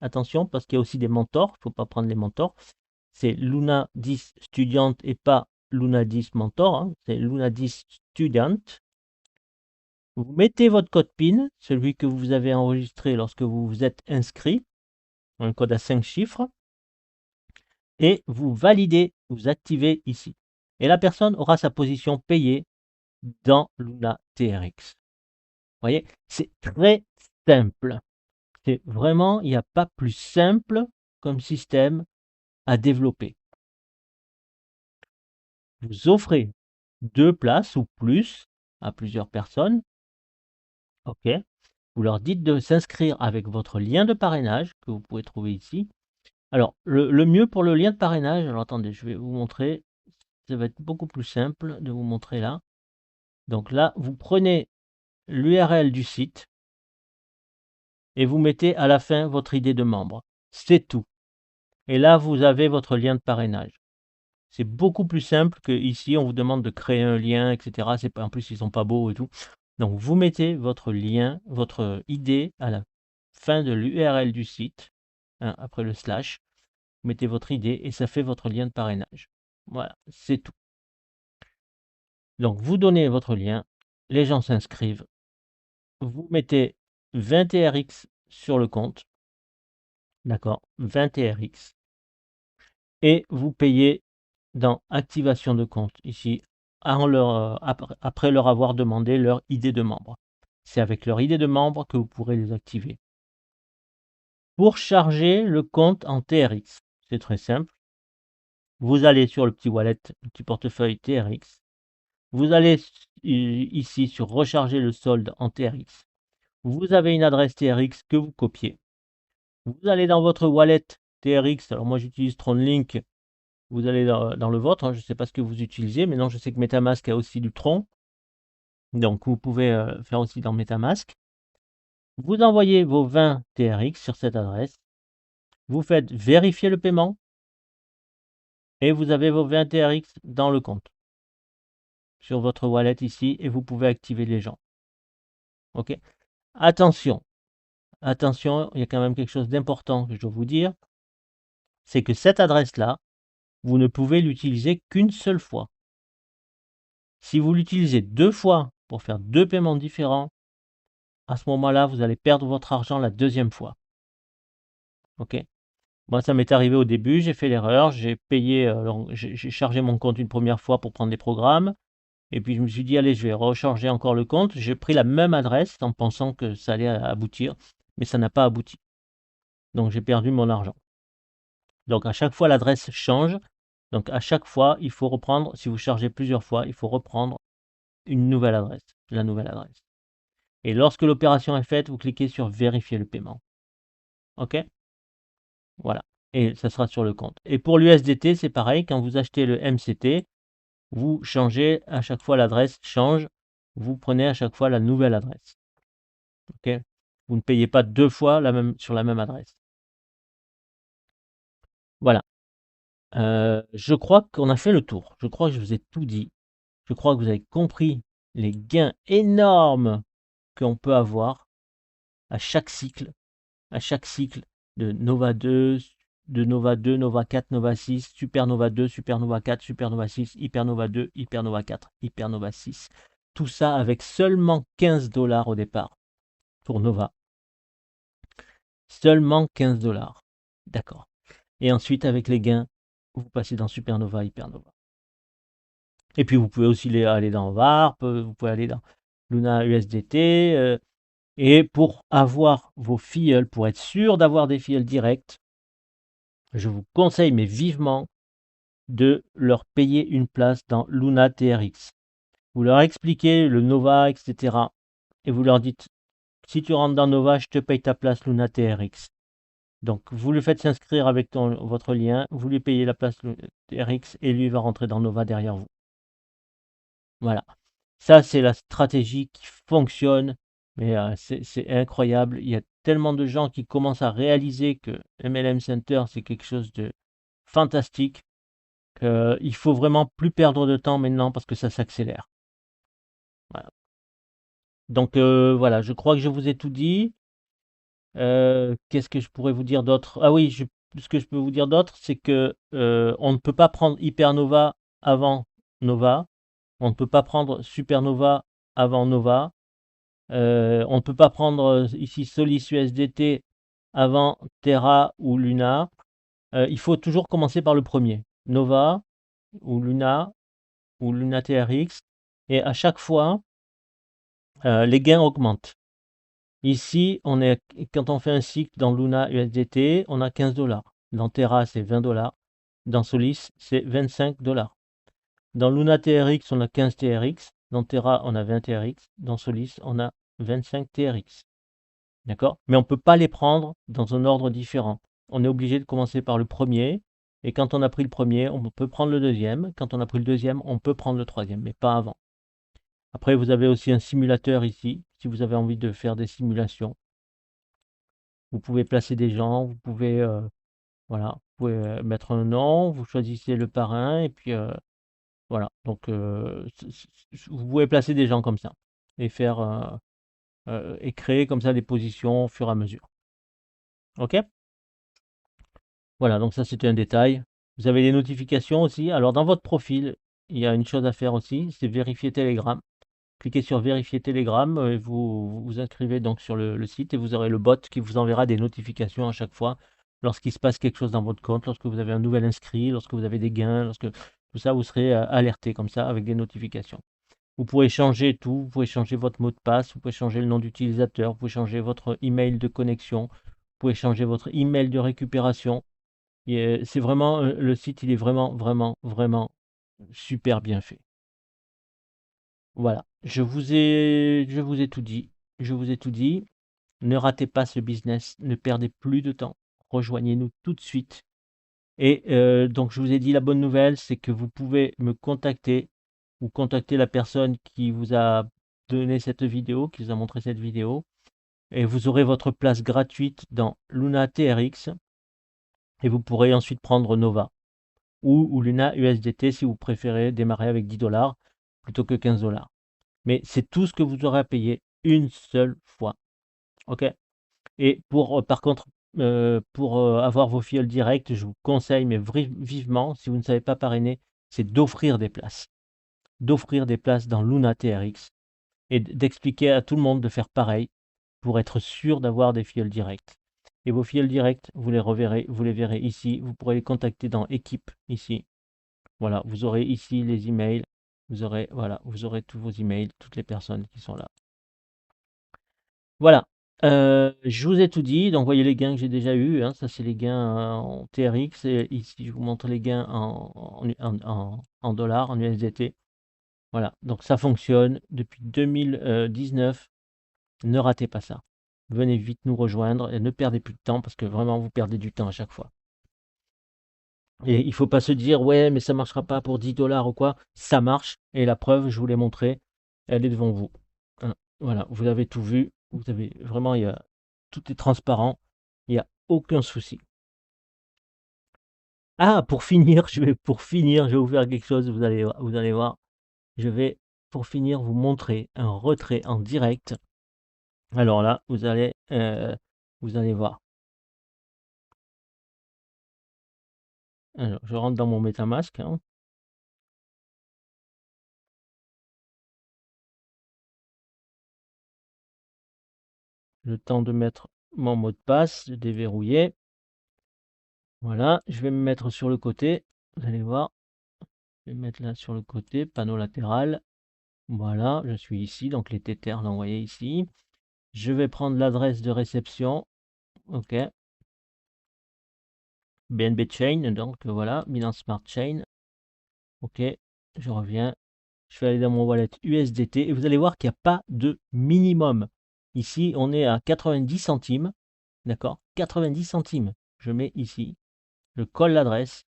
Attention, parce qu'il y a aussi des mentors. Il ne faut pas prendre les mentors. C'est Luna 10 Student et pas Luna 10 Mentor. Hein. C'est Luna 10 Student. Vous mettez votre code PIN, celui que vous avez enregistré lorsque vous vous êtes inscrit, un code à 5 chiffres, et vous validez, vous activez ici. Et la personne aura sa position payée dans Luna TRX. Vous voyez, c'est très simple. C'est vraiment, il n'y a pas plus simple comme système à développer. Vous offrez 2 places ou plus à plusieurs personnes. OK. Vous leur dites de s'inscrire avec votre lien de parrainage que vous pouvez trouver ici. Alors, le mieux pour le lien de parrainage, alors attendez, je vais vous montrer. Ça va être beaucoup plus simple de vous montrer là. Donc là, vous prenez l'URL du site et vous mettez à la fin votre idée de membre. C'est tout. Et là, vous avez votre lien de parrainage. C'est beaucoup plus simple que ici, on vous demande de créer un lien, etc. En plus, ils sont pas beaux et tout. Donc, vous mettez votre lien, votre idée à la fin de l'URL du site, hein, après le slash. Vous mettez votre idée et ça fait votre lien de parrainage. Voilà, c'est tout. Donc, vous donnez votre lien, les gens s'inscrivent, vous mettez 20 TRX sur le compte, d'accord, 20 TRX, et vous payez dans activation de compte, ici, après leur avoir demandé leur idée de membre. C'est avec leur idée de membre que vous pourrez les activer. Pour charger le compte en TRX, c'est très simple. Vous allez sur le petit wallet, le petit portefeuille TRX. Vous allez ici sur recharger le solde en TRX. Vous avez une adresse TRX que vous copiez. Vous allez dans votre wallet TRX. Alors moi j'utilise TronLink. Vous allez dans le vôtre. Hein, je ne sais pas ce que vous utilisez. Mais non, je sais que MetaMask a aussi du Tron. Donc vous pouvez faire aussi dans MetaMask. Vous envoyez vos 20 TRX sur cette adresse. Vous faites vérifier le paiement. Et vous avez vos 20 TRX dans le compte. Sur votre wallet ici. Et vous pouvez activer les gens. OK. Attention. Attention, il y a quand même quelque chose d'important que je dois vous dire. C'est que cette adresse-là, vous ne pouvez l'utiliser qu'une seule fois. Si vous l'utilisez 2 fois pour faire 2 paiements différents, à ce moment-là, vous allez perdre votre argent la 2e fois. OK? Moi, ça m'est arrivé au début, j'ai fait l'erreur, j'ai payé, j'ai chargé mon compte une première fois pour prendre des programmes. Et puis je me suis dit, allez, je vais recharger encore le compte. J'ai pris la même adresse en pensant que ça allait aboutir, mais ça n'a pas abouti. Donc j'ai perdu mon argent. Donc à chaque fois, l'adresse change. Donc à chaque fois, il faut reprendre, si vous chargez plusieurs fois, il faut reprendre une nouvelle adresse, la nouvelle adresse. Et lorsque l'opération est faite, vous cliquez sur vérifier le paiement. OK? Voilà. Et ça sera sur le compte. Et pour l'USDT, c'est pareil. Quand vous achetez le MCT, vous changez à chaque fois l'adresse change. Vous prenez à chaque fois la nouvelle adresse. OK? Vous ne payez pas deux fois sur la même adresse. Voilà. Je crois qu'on a fait le tour. Je crois que je vous ai tout dit. Je crois que vous avez compris les gains énormes qu'on peut avoir à chaque cycle de Nova 2, de Nova 2, Nova 4, Nova 6, Supernova 2, Supernova 4, Supernova 6, Hypernova 2, Hypernova 4, Hypernova 6. Tout ça avec seulement 15 dollars au départ pour Nova. Seulement 15 dollars. D'accord. Et ensuite, avec les gains, vous passez dans Supernova, Hypernova. Et puis, vous pouvez aussi aller dans Warp, vous pouvez aller dans Luna USDT. Et pour avoir vos filleuls, pour être sûr d'avoir des filleuls directs, je vous conseille, mais vivement, de leur payer une place dans Luna TRX. Vous leur expliquez le Nova, etc. Et vous leur dites, si tu rentres dans Nova, je te paye ta place Luna TRX. Donc, vous le faites s'inscrire avec votre lien, vous lui payez la place TRX et lui va rentrer dans Nova derrière vous. Voilà. Ça, c'est la stratégie qui fonctionne, mais c'est incroyable. Il y a tellement de gens qui commencent à réaliser que MLM Center, c'est quelque chose de fantastique, qu'il faut vraiment plus perdre de temps maintenant parce que ça s'accélère. Voilà. Donc voilà, je crois que je vous ai tout dit. Qu'est-ce que je pourrais vous dire d'autre? Ah oui, ce que je peux vous dire d'autre, c'est que on ne peut pas prendre Hypernova avant Nova. On ne peut pas prendre Supernova avant Nova. On ne peut pas prendre ici Solis USDT avant Terra ou Luna. Il faut toujours commencer par le premier. Nova ou Luna TRX. Et à chaque fois, les gains augmentent. Ici, quand on fait un cycle dans Luna USDT, on a 15 dollars. Dans Terra, c'est 20 dollars. Dans Solis, c'est 25 dollars. Dans Luna TRX, on a 15 TRX. Dans Terra, on a 20 TRX. Dans Solis, on a 25 TRX. D'accord? Mais on ne peut pas les prendre dans un ordre différent. On est obligé de commencer par le premier. Et quand on a pris le premier, on peut prendre le deuxième. Quand on a pris le deuxième, on peut prendre le troisième, mais pas avant. Après, vous avez aussi un simulateur ici, si vous avez envie de faire des simulations. Vous pouvez placer des gens, vous pouvez, voilà, vous pouvez mettre un nom, vous choisissez le parrain, et puis voilà. Donc, vous pouvez placer des gens comme ça et faire et créer comme ça des positions au fur et à mesure. Ok? Voilà, donc ça c'était un détail. Vous avez des notifications aussi. Alors dans votre profil, il y a une chose à faire aussi, c'est vérifier Telegram. Cliquez sur vérifier Telegram et vous vous inscrivez donc sur le site et vous aurez le bot qui vous enverra des notifications à chaque fois lorsqu'il se passe quelque chose dans votre compte, lorsque vous avez un nouvel inscrit, lorsque vous avez des gains, lorsque tout ça, vous serez alerté comme ça avec des notifications. Vous pourrez changer tout, vous pouvez changer votre mot de passe, vous pouvez changer le nom d'utilisateur, vous pouvez changer votre email de connexion, vous pouvez changer votre email de récupération. C'est vraiment, le site, il est vraiment, vraiment, vraiment super bien fait. Voilà, je vous ai tout dit. Je vous ai tout dit. Ne ratez pas ce business, ne perdez plus de temps. Rejoignez-nous tout de suite. Et donc, je vous ai dit la bonne nouvelle, c'est que vous pouvez me contacter ou contacter la personne qui vous a donné cette vidéo, qui vous a montré cette vidéo, et vous aurez votre place gratuite dans Luna TRX, et vous pourrez ensuite prendre Nova ou Luna USDT si vous préférez démarrer avec 10 dollars plutôt que 15 dollars. Mais c'est tout ce que vous aurez à payer une seule fois. OK? Et par contre, pour avoir vos filleuls directs, je vous conseille, mais vivement, si vous ne savez pas parrainer, c'est d'offrir des places. D'offrir des places dans Luna TRX et d'expliquer à tout le monde de faire pareil pour être sûr d'avoir des filleuls directs. Et vos filleuls directs, vous les verrez ici. Vous pourrez les contacter dans Équipe ici. Voilà, vous aurez ici les emails. Vous aurez tous vos emails, toutes les personnes qui sont là. Voilà. Je vous ai tout dit. Donc, voyez les gains que j'ai déjà eus, hein. Ça, c'est les gains en TRX. Et ici, je vous montre les gains en dollars, en USDT. Voilà. Donc, ça fonctionne depuis 2019. Ne ratez pas ça. Venez vite nous rejoindre et ne perdez plus de temps parce que vraiment vous perdez du temps à chaque fois. Et il faut pas se dire ouais mais ça marchera pas pour 10 dollars ou quoi. Ça marche et la preuve, je vous l'ai montré, elle est devant vous. Hein, voilà, vous avez tout vu. Vous avez vraiment, tout est transparent. Il n'y a aucun souci. Ah, pour finir, je vais vous faire quelque chose, vous allez voir. Je vais, pour finir, vous montrer un retrait en direct. Alors là, vous allez voir. Alors, je rentre dans mon MetaMask, hein. Le temps de mettre mon mot de passe, de déverrouiller. Voilà, je vais me mettre sur le côté. Vous allez voir, je vais me mettre là sur le côté, panneau latéral. Voilà, je suis ici, donc les Tethers l'envoyer ici. Je vais prendre l'adresse de réception. OK. BNB Chain, donc voilà, Binance Smart Chain. OK, je reviens. Je vais aller dans mon wallet USDT et vous allez voir qu'il n'y a pas de minimum. Ici, on est à 90 centimes. D'accord? 90 centimes. Je mets ici. Je colle l'adresse.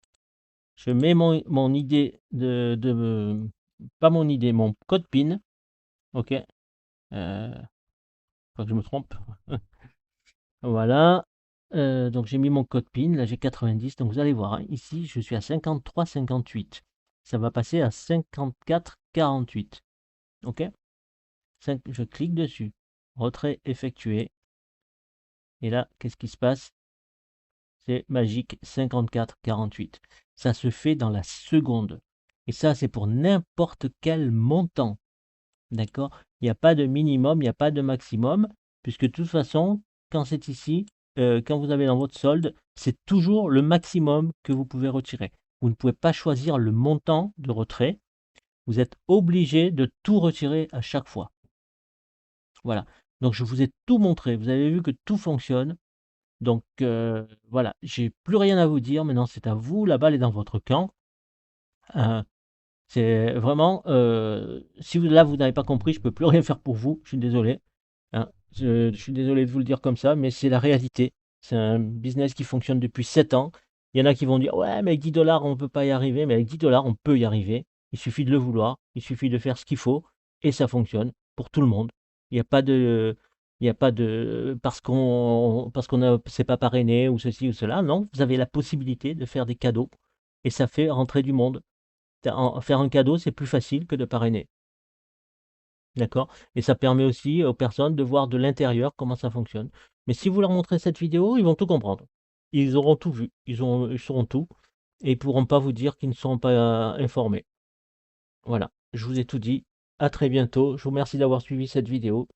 Je mets mon ID pas mon ID, mon code PIN. OK. Pas que je me trompe. Voilà. Donc j'ai mis mon code PIN. Là, j'ai 90. Donc vous allez voir, hein, ici, je suis à 53,58. Ça va passer à 54,48. OK? Je clique dessus. Retrait effectué. Et là, qu'est-ce qui se passe? C'est magique, 54,48. Ça se fait dans la seconde. Et ça, c'est pour n'importe quel montant. D'accord? Il n'y a pas de minimum, il n'y a pas de maximum, puisque de toute façon, quand c'est ici, quand vous avez dans votre solde, c'est toujours le maximum que vous pouvez retirer. Vous ne pouvez pas choisir le montant de retrait. Vous êtes obligé de tout retirer à chaque fois. Voilà. Donc je vous ai tout montré. Vous avez vu que tout fonctionne. Donc voilà, j'ai plus rien à vous dire. Maintenant, c'est à vous. La balle est dans votre camp. C'est vraiment, si là vous n'avez pas compris, je peux plus rien faire pour vous. Je suis désolé. Hein. Je suis désolé de vous le dire comme ça, mais c'est la réalité. C'est un business qui fonctionne depuis 7 ans. Il y en a qui vont dire ouais, mais avec 10 dollars, on ne peut pas y arriver. Mais avec 10 dollars, on peut y arriver. Il suffit de le vouloir. Il suffit de faire ce qu'il faut et ça fonctionne pour tout le monde. Il n'y a pas de, il n'y a pas de parce qu'on a c'est pas parrainé ou ceci ou cela. Non, vous avez la possibilité de faire des cadeaux et ça fait rentrer du monde. Faire un cadeau, c'est plus facile que de parrainer. D'accord? Et ça permet aussi aux personnes de voir de l'intérieur comment ça fonctionne. Mais si vous leur montrez cette vidéo, ils vont tout comprendre. Ils auront tout vu, ils sauront tout et ils pourront pas vous dire qu'ils ne seront pas informés. Voilà, je vous ai tout dit. À très bientôt. Je vous remercie d'avoir suivi cette vidéo.